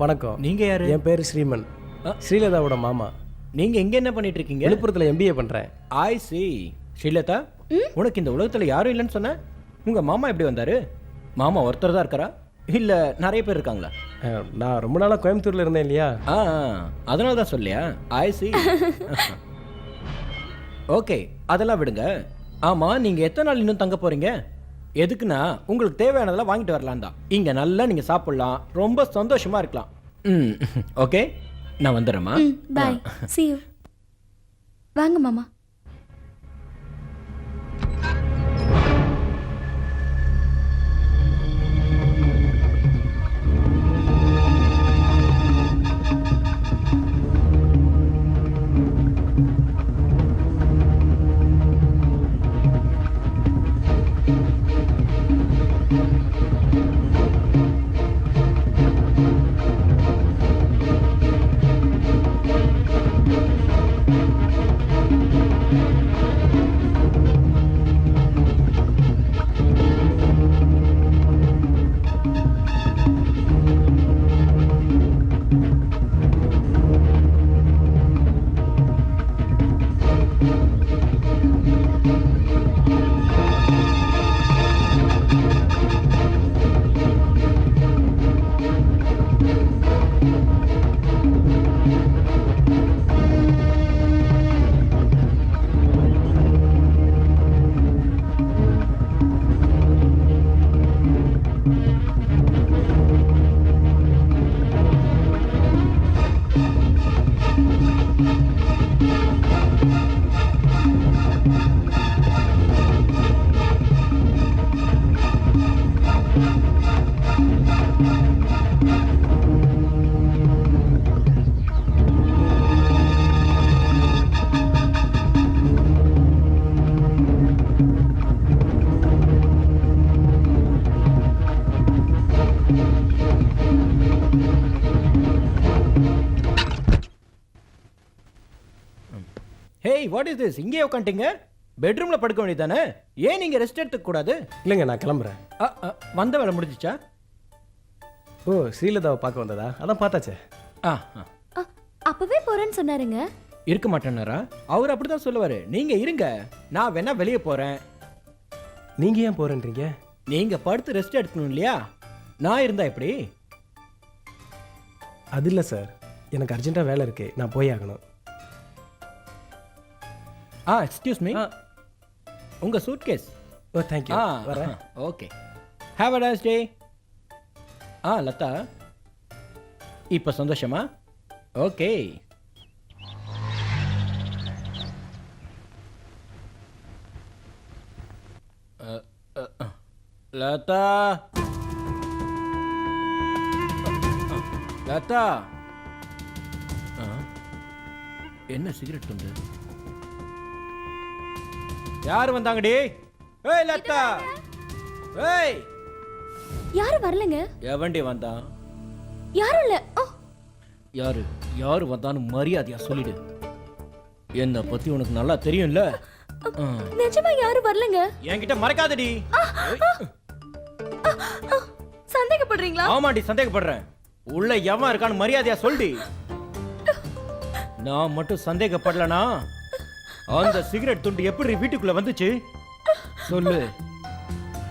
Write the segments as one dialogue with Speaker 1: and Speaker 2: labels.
Speaker 1: வணக்கம்.
Speaker 2: நீங்க யாரு?
Speaker 1: என் பேர் ஸ்ரீமன், ஸ்ரீலதாவோட மாமா.
Speaker 2: நீங்க எங்க என்ன பண்ணிட்டு இருக்கீங்க?
Speaker 1: விழுப்புரத்தில் MBA பண்ணுறேன்.
Speaker 2: ஐ சி. ஸ்ரீலதா, உனக்கு இந்த உலகத்துல யாரும் இல்லைன்னு சொன்ன. உங்க மாமா எப்படி வந்தாரு? மாமா ஒருத்தர் தான் இருக்காரா இல்ல நிறைய பேர் இருக்காங்களா?
Speaker 1: நான் ரொம்ப நாளாக கோயம்புத்தூரில் இருந்தேன் இல்லையா,
Speaker 2: அதனால தான் சொல்லியா? ஐ சி. ஓகே, அதெல்லாம் விடுங்க. ஆமா, நீங்க எத்தனை நாள் இன்னும் தங்க போறீங்க? எதுக்குன்னா உங்களுக்கு தேவையானதெல்லாம் வாங்கிட்டு வரலாம் தான். இங்க நல்லா நீங்க சாப்பிடலாம், ரொம்ப சந்தோஷமா இருக்கலாம். ஓகே, நான் வந்துடுறேம்மா.
Speaker 3: By, see you. வாங்க மாமா.
Speaker 2: Hey, what is this? இங்கே உட்காந்துட்டீங்க. பெட்ரூம்ல படுக்க வேண்டியதானே? ஏன் நீங்க ரெஸ்ட் எடுத்துக்க கூடாது?
Speaker 1: இல்லைங்க, நான் கிளம்புறேன்.
Speaker 2: வந்த வேலை முடிஞ்சிச்சா?
Speaker 1: ஓ, ஸ்ரீலதாவை பார்க்க வந்ததா? அதான் பார்த்தாச்சே.
Speaker 3: அப்பவே போறேன்னு சொன்னாருங்க.
Speaker 2: இருக்க மாட்டேனாரா? அவர் அப்படிதான் சொல்லுவாரு. நீங்க இருங்க, நான் வேணா வெளியே போறேன்.
Speaker 1: நீங்கள் ஏன் போகிறேன்றீங்க?
Speaker 2: நீங்க படுத்து ரெஸ்ட் எடுக்கணும் இல்லையா? நான் இருந்தா எப்படி?
Speaker 1: அது இல்லை சார், எனக்கு அர்ஜென்ட்டாக வேலை இருக்குது, நான் போய் ஆகணும்.
Speaker 2: எக்ஸ்கியூஸ் மீ, உங்க சூட்கேஸ்.
Speaker 1: Oh, thank you. வரேன்.
Speaker 2: Okay, have a nice day. Latha, இப்போ சந்தோஷமா? ஓகே. லதா, லதா, என்ன சிகரெட் துண்டு? யார் வந்தாங்கடி? ஏய் லதா, ஏய்.
Speaker 3: யாரும் வரலங்க.
Speaker 2: எவன்டி வந்தான்?
Speaker 3: யாரும் இல்ல.
Speaker 2: யாரு வந்தான்னு மரியாதையா சொல்லிடு. என்ன பத்தி உனக்கு நல்லா தெரியும்ல.
Speaker 3: நிஜமா யாரும் வரலங்க.
Speaker 2: என்கிட்ட மறைக்காதடி.
Speaker 3: சந்தேகப்படுறீங்களா?
Speaker 2: ஆமாடி, சந்தேகப்படுறேன். உள்ள எவன் இருக்கான்னு மரியாதையா சொல்டி. நான் மட்டும் சந்தேகப்படலனா அந்த சிகரெட் துண்டு எப்படி வீட்டுக்குள்ள வந்துச்சு சொல்லு.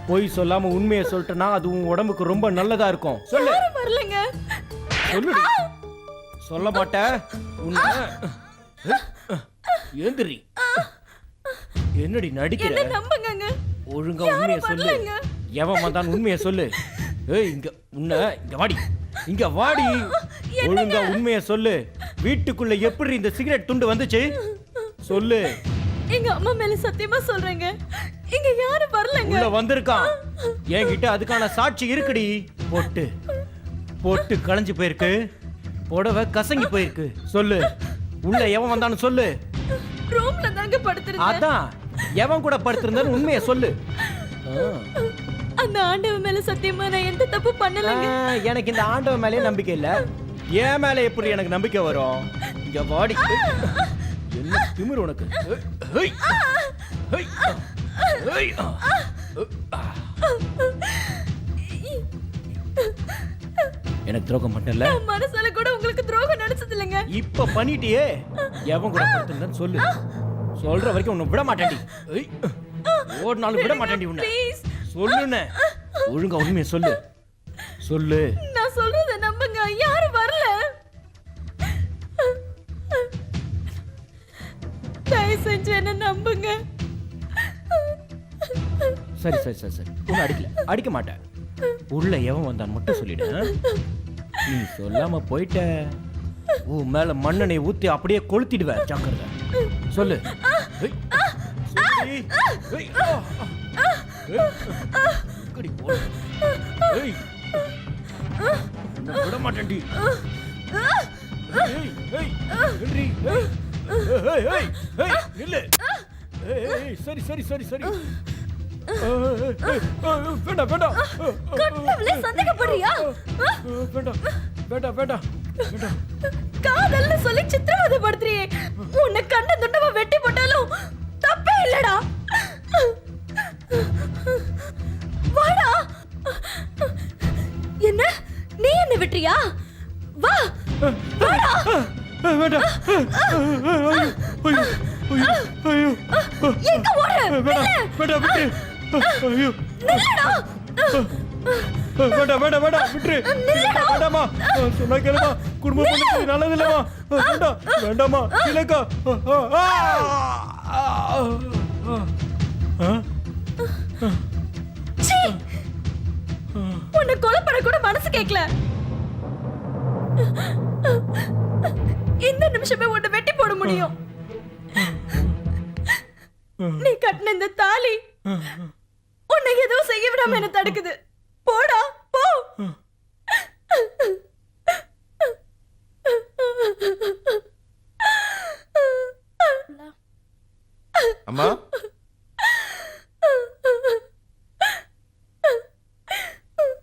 Speaker 2: பொய் சொல்லாம உண்மையை சொல்லிட்டனா அது உன் உடம்புக்கு ரொம்ப நல்லதா இருக்கும். சொல்லு.
Speaker 3: வரலங்க.
Speaker 2: சொல்லுடி. சொல்ல மாட்ட? ஏந்திரி. என்னடி நடிக்கிற?
Speaker 3: என்ன நம்புங்கங்க.
Speaker 2: ஒழுங்கா உண்மையை சொல்லு. எவன் வந்தான் உண்மையை சொல்லு. ஏய், இங்க வாடி. இங்க வாடி. ஒழுங்கா உண்மையை சொல்லு. வீட்டுக்குள்ள எப்படி இந்த சிகரெட் துண்டு வந்துச்சு சொல்லு.
Speaker 3: எங்க அம்மா மேல சத்தியமா சொல்றேங்க, இங்க யாரும் வரலங்க.
Speaker 2: உள்ள வந்திருக்கான். என்கிட்ட அதுக்கான சாட்சி இருக்குடி. பொட்டு களைஞ்சு போயிருக்கு, புடவை கசங்கி போயிருக்கு. சொல்லு, உள்ள எவன் வந்தான்னு சொல்லு.
Speaker 3: ரூம்ல தாங்க படுத்துறேன்.
Speaker 2: அதான் எவன் கூட படுத்திருந்தான்னு உண்மையை சொல்லு.
Speaker 3: அந்த ஆண்டவன் மேல சத்தியமா நான் எந்த தப்பு பண்ணலங்க.
Speaker 2: எனக்கு இந்த ஆண்டவன் மேலே நம்பிக்கை இல்ல. என் மேல எப்படி எனக்கு நம்பிக்கை வரும்? இங்க வாடி. என்ன திமிரு உனக்கு? எனக்கு துரோகம் பண்ணல.
Speaker 3: நான் மனசால கூட உங்களுக்கு துரோகம் நினைச்சது இல்லைங்க.
Speaker 2: இப்ப பண்ணிட்டியே. எவன் கூட படுத்துறேன்னு சொல்லு. சொல்ற வரைக்கும் உன்னை விட மாட்டேன்டி. ஏய், ஒரு நாள் விட மாட்டேன்டி உன்னை.
Speaker 3: ப்ளீஸ்
Speaker 2: சொல்லுனே. ஒழுங்கா உண்மையை சொல்லு. சொல்லு.
Speaker 3: நான் சொல்றத நம்புங்க. யாரும் வரல. தயவு செஞ்சு என்ன நம்புங்க.
Speaker 2: சரி சரி சரி சரி. உன்னை அடிக்க மாட்டேன். உள்ள எவன் வந்தான் மட்டும் சொல்லிடு. நீ சொல்லாம போயிட்ட, உன் மேல மண்ணெண்ணெய் ஊத்தி அப்படியே கொளுத்திடுவ. ஜாக்கிரதை. சொல்லு. ஏய், சொல்லு. ஏய், ஏய், இக்கடி போ. ஏய், உன்னை விட மாட்டேன்டி. ஏய், ஏய், நில்றி. ஏய், ஏய், ஏய், ஏய், நில்லு. ஏய், ஏய், சரி சரி சரி சரி. வேண்டாம் வேண்டாம்.
Speaker 3: கடவுளே, சந்தேகப்படுறியா?
Speaker 2: வேண்டாம் வேண்டாம் வேண்டாம் வேண்டாம்.
Speaker 3: காதல்னு சொல்லி சித்திரவதைப்படுத்துறியே. உன்னை கண்ட துண்டமா வெட்டி போட்டாலும் தப்பே இல்லடா. வாடா. என்ன நீ என்ன விட்டுறியா? வா வாடா.
Speaker 2: வேண்டாம். ஐயோ ஐயோ ஐயோ.
Speaker 3: எங்க ஓடு?
Speaker 2: வேண்டாம் வேண்டாம் விட்டு. ஐயோ
Speaker 3: நில்லுடா.
Speaker 2: வேண்டாம் வேண்டாம் வேண்டாம் விட்டு. வேண்டாமா சொன்னா கேளுமா. குடும்ப பொண்ணு நல்லது இல்லமா. வேண்டாம் வேண்டாமா. இலக்கா.
Speaker 3: சீ. உன்னை கொலை பண்ண கூட மனசு கேட்கல. இந்த நிமிஷமே உன்னை வெட்டி போட முடியும். நீ கட்டின இந்த தாலி உன்னை ஏதோ செய்ய விடாம என்ன தடுக்குது. போடா போ.
Speaker 4: அம்மா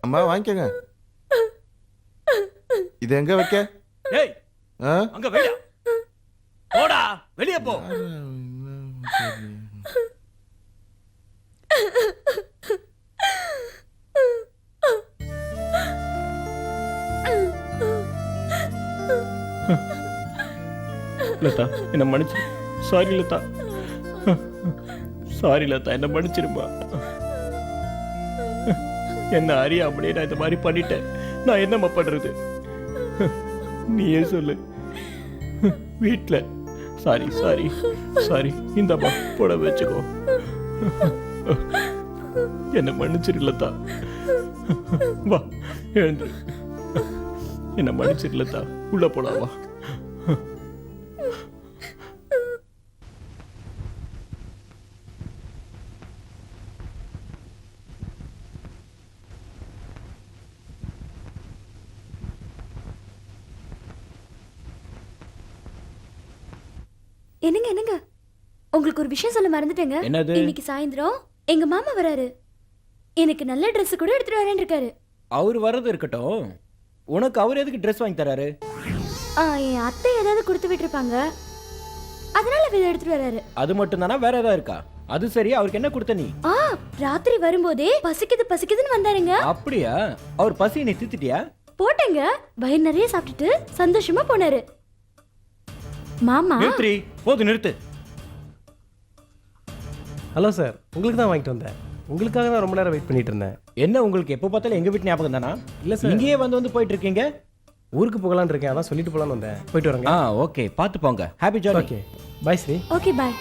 Speaker 4: அம்மா வாங்கிக்கங்க. இது எங்க வைக்க?
Speaker 2: ஏய்,
Speaker 4: ஆ?
Speaker 2: அங்க வெளிய போடா. வெளிய போ. லதா, என்ன மன்னிச்சு. சாரி லதா. சாரி லதா, என்ன மன்னிச்சிருமா. என்ன அறியாமலே நான் இந்த மாதிரி பண்ணிட்டேன். நான் என்னம்மா பண்றது? நீயே சொல்லு. வீட்ல சாரி சாரி சாரி. இந்தம்மா போட வச்சுக்கோ. என்ன மன்னிச்சிருலதா. வா எழுந்து. என்ன மன்னிச்சிருலதா. உள்ள போலாம் வா.
Speaker 3: என்னங்க என்னங்க, உங்களுக்கு ஒரு விஷயம் சொல்ல மறந்துட்டேங்க.
Speaker 2: என்னது?
Speaker 3: இன்னைக்கு சாயந்தரம் எங்க மாமா வராரு. எனக்கு நல்ல Dress கூட எடுத்துட்டு வரேன்னு இருக்காரு.
Speaker 2: அவர் வர்றது இருக்கட்டும். உனக்கு அவர் எதுக்கு ட்ரெஸ் வாங்கி தராரு?
Speaker 3: என் அத்தை ஏதாவது கொடுத்து விட்டுருப்பாங்க, அதனால இதை எடுத்துட்டு வராரு.
Speaker 2: அது மட்டும் தானா? வேற ஏதாவது இருக்கா? அது சரி, அவருக்கு என்ன கொடுத்த நீ?
Speaker 3: ராத்திரி வரும்போதே பசிக்குது பசிக்குதுன்னு வந்தாருங்க.
Speaker 2: அப்படியா? அவர் பசி நீ தித்திட்டியா?
Speaker 3: போட்டேங்க. வயிறு நிறைய சாப்பிட்டுட்டு சந்தோஷமா போனாரு. மாமா
Speaker 2: நிறுத்தி. போது நிறுத்து.
Speaker 1: ஹலோ சார், உங்களுக்கு தான் வாங்கிட்டு வந்தேன். உங்களுக்காக தான் ரொம்ப நேரம் வெயிட் பண்ணிட்டு இருந்தேன்.
Speaker 2: என்ன உங்களுக்கு எப்போ பார்த்தாலும் எங்க வீட்டு ஞாபகம் தானா?
Speaker 1: இல்ல சார்,
Speaker 2: இங்கேயே வந்து போயிட்டு இருக்கீங்க.
Speaker 1: ஊருக்கு போகலான்னு இருக்கேன், அதான் சொல்லிட்டு போகலான்னு வந்தேன். போயிட்டு வரேங்க.
Speaker 2: ஓகே, பார்த்து போங்க. Happy journey.
Speaker 1: Okay, bye Sri.
Speaker 3: Okay பாய்.